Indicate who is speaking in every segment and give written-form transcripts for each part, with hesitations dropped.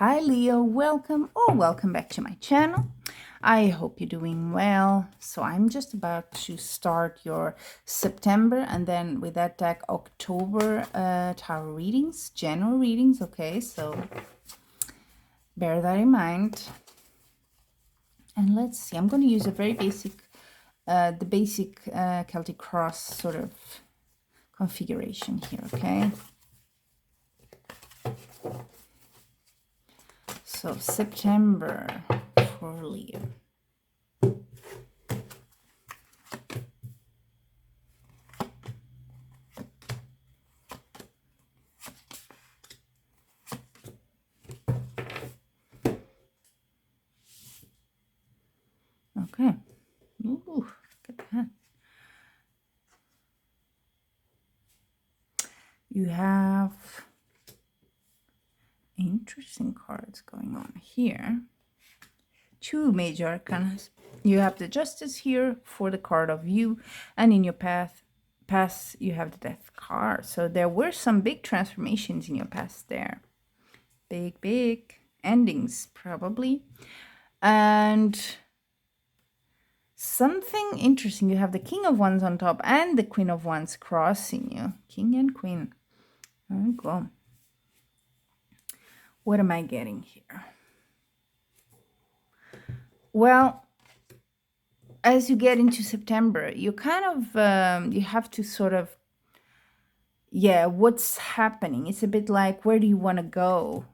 Speaker 1: Hi Leo, welcome or welcome back to my channel. I hope you're doing well. So I'm just about to start your September and then with that deck October tarot readings, general readings. Okay, so bear that in mind. And let's see, I'm going to use a very basic, the basic Celtic cross sort of configuration here, okay? So September for Leo. Okay. Ooh, look at that. You have interesting cards going on here. Two major arcana. You have the Justice here for the card of you, and in your past you have the Death card. So there were some big transformations in your past there. Big endings probably. And something interesting, you have the King of Wands on top and the Queen of Wands crossing you. King and Queen. There we go. What am I getting here? Well, as you get into September, you kind of, you have to sort of, yeah, what's happening? It's a bit like, where do you want to go?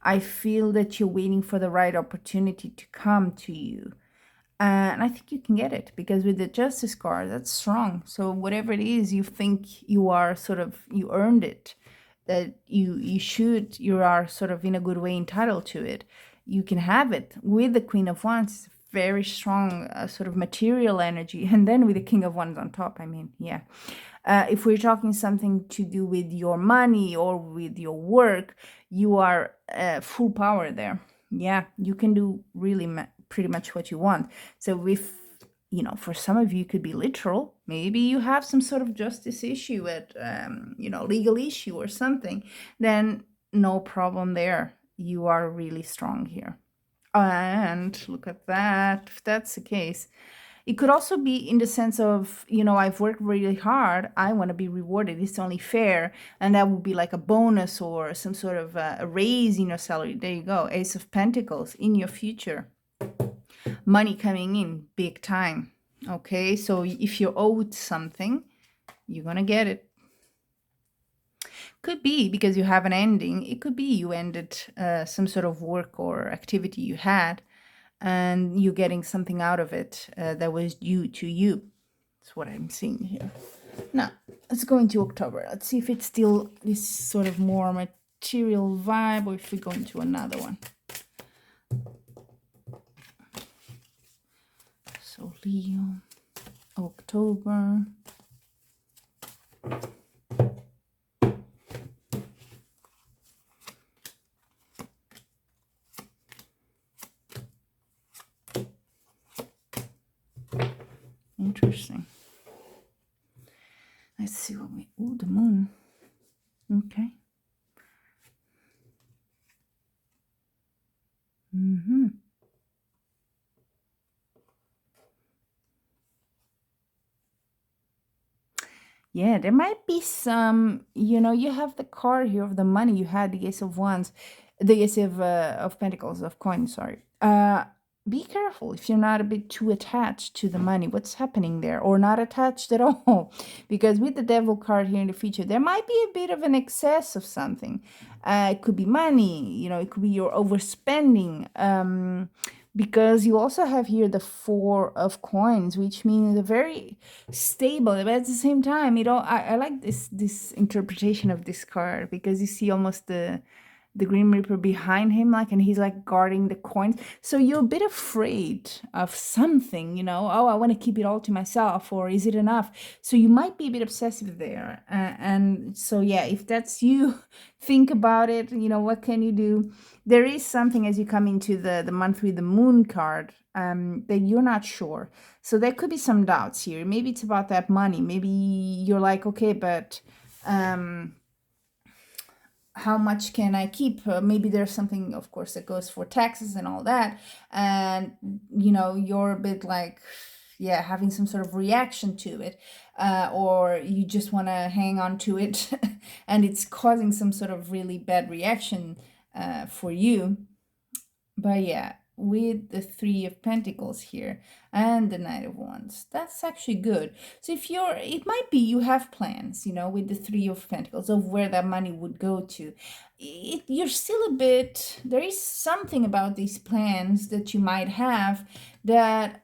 Speaker 1: I feel that you're waiting for the right opportunity to come to you. And I think you can get it because with the Justice card, that's strong. So whatever it is you think you are sort of, you earned it, that you are sort of in a good way entitled to it. You can have it. With the Queen of Wands, very strong sort of material energy. And then with the King of Wands on top, I mean, yeah. If we're talking something to do with your money or with your work, you are full power there. Yeah, you can do really pretty much what you want. So if, you know, for some of you, it could be literal. Maybe you have some sort of justice issue at, you know, legal issue or something. Then no problem there. You are really strong here. And look at that. If that's the case, it could also be in the sense of, you know, I've worked really hard. I want to be rewarded. It's only fair. And that would be like a bonus or some sort of a raise in your salary. There you go. Ace of Pentacles in your future. Money coming in big time. Okay, so if you're owed something, you're going to get it. Could be because you have an ending. It could be you ended some sort of work or activity you had, and you're getting something out of it that was due to you. That's what I'm seeing here. Now, let's go into October. Let's see if it's still this sort of more material vibe or if we go into another one. So Leo, October. Interesting. Let's see what we, oh, the moon. Okay. Yeah, there might be some, you know, you have the card here of the money. You had the Ace of Wands, the Ace of Pentacles, of coins, sorry. Be careful if you're not a bit too attached to the money. What's happening there? Or not attached at all. Because with the Devil card here in the future, there might be a bit of an excess of something. It could be money, you know, it could be your overspending. Because you also have here the Four of Coins, which means a very stable, but at the same time, you know, I like this interpretation of this card because you see almost the Grim Reaper behind him, like, and he's like guarding the coins. So you're a bit afraid of something, you know, oh, I want to keep it all to myself, or is it enough? So you might be a bit obsessive there. And so, yeah, if that's you, think about it, you know, what can you do? There is something as you come into the month with the moon card that you're not sure. So there could be some doubts here. Maybe it's about that money. Maybe you're like, okay, but how much can I keep? Maybe there's something, of course, that goes for taxes and all that. And, you're a bit like, yeah, having some sort of reaction to it. Or you just want to hang on to it and it's causing some sort of really bad reaction for you. But yeah, with the Three of Pentacles here and the Knight of Wands, that's actually good. So it might be you have plans, with the Three of Pentacles of where that money would go to. You're still a bit, there is something about these plans that you might have that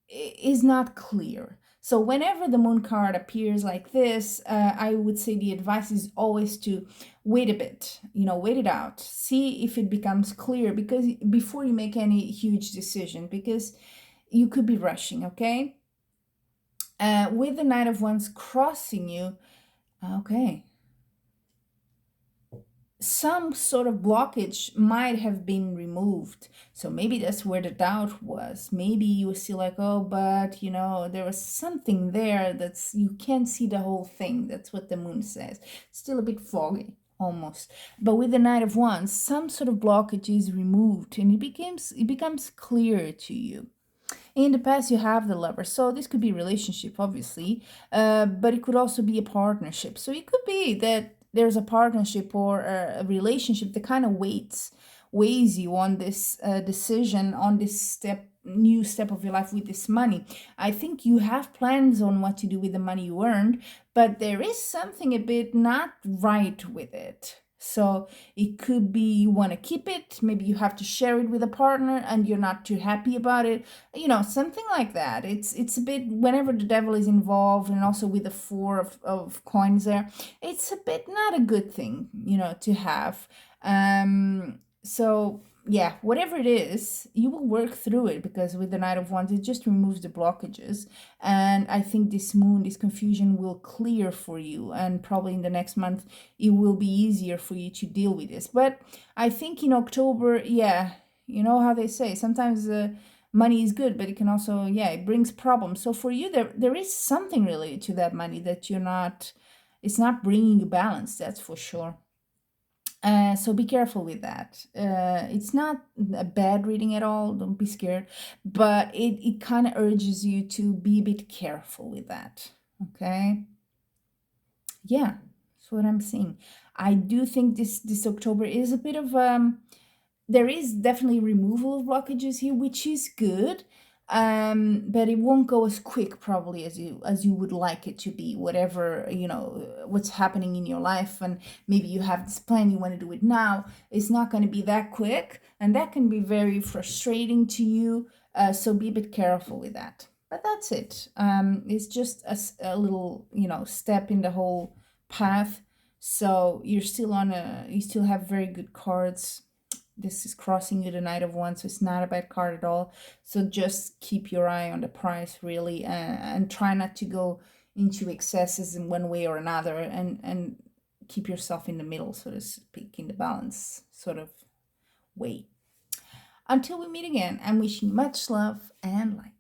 Speaker 1: is not clear. So whenever the moon card appears like this, I would say the advice is always to wait a bit, wait it out, see if it becomes clear, because before you make any huge decision, because you could be rushing, okay? With the Knight of Wands crossing you, okay, some sort of blockage might have been removed. So maybe that's where the doubt was. Maybe you were still like, oh, but there was something there you can't see the whole thing. That's what the moon says. It's still a bit foggy almost. But with the Knight of Wands, some sort of blockage is removed and it becomes clear to you. In the past, you have the Lover, so this could be a relationship, obviously, but it could also be a partnership. So it could be that there's a partnership or a relationship that kind of weighs you on this decision, on this new step of your life with this money. I think you have plans on what to do with the money you earned, but there is something a bit not right with it. So it could be you want to keep it, maybe you have to share it with a partner and you're not too happy about it, something like that. It's a bit, whenever the devil is involved, and also with the Four of Coins there, it's a bit not a good thing, to have. So yeah, whatever it is, you will work through it, because with the Knight of Wands, it just removes the blockages. And I think this moon, this confusion will clear for you. And probably in the next month, it will be easier for you to deal with this. But I think in October, yeah, you know how they say, sometimes money is good, but it can also, yeah, it brings problems. So for you, there is something related to that money that it's not bringing you balance, that's for sure. So be careful with that. It's not a bad reading at all, don't be scared, but it kind of urges you to be a bit careful with that, okay? Yeah, that's what I'm seeing. I do think this October is a bit of there is definitely removal of blockages here, which is good. But it won't go as quick probably as you would like it to be, whatever, what's happening in your life, and maybe you have this plan, you want to do it now. It's not going to be that quick, and that can be very frustrating to you. So be a bit careful with that. But that's it. It's just a little, step in the whole path. So you still have very good cards. This is crossing you the Knight of Wands, so it's not a bad card at all. So just keep your eye on the price, really, and try not to go into excesses in one way or another, and keep yourself in the middle, so to speak, in the balance sort of way. Until we meet again, I'm wishing much love and light.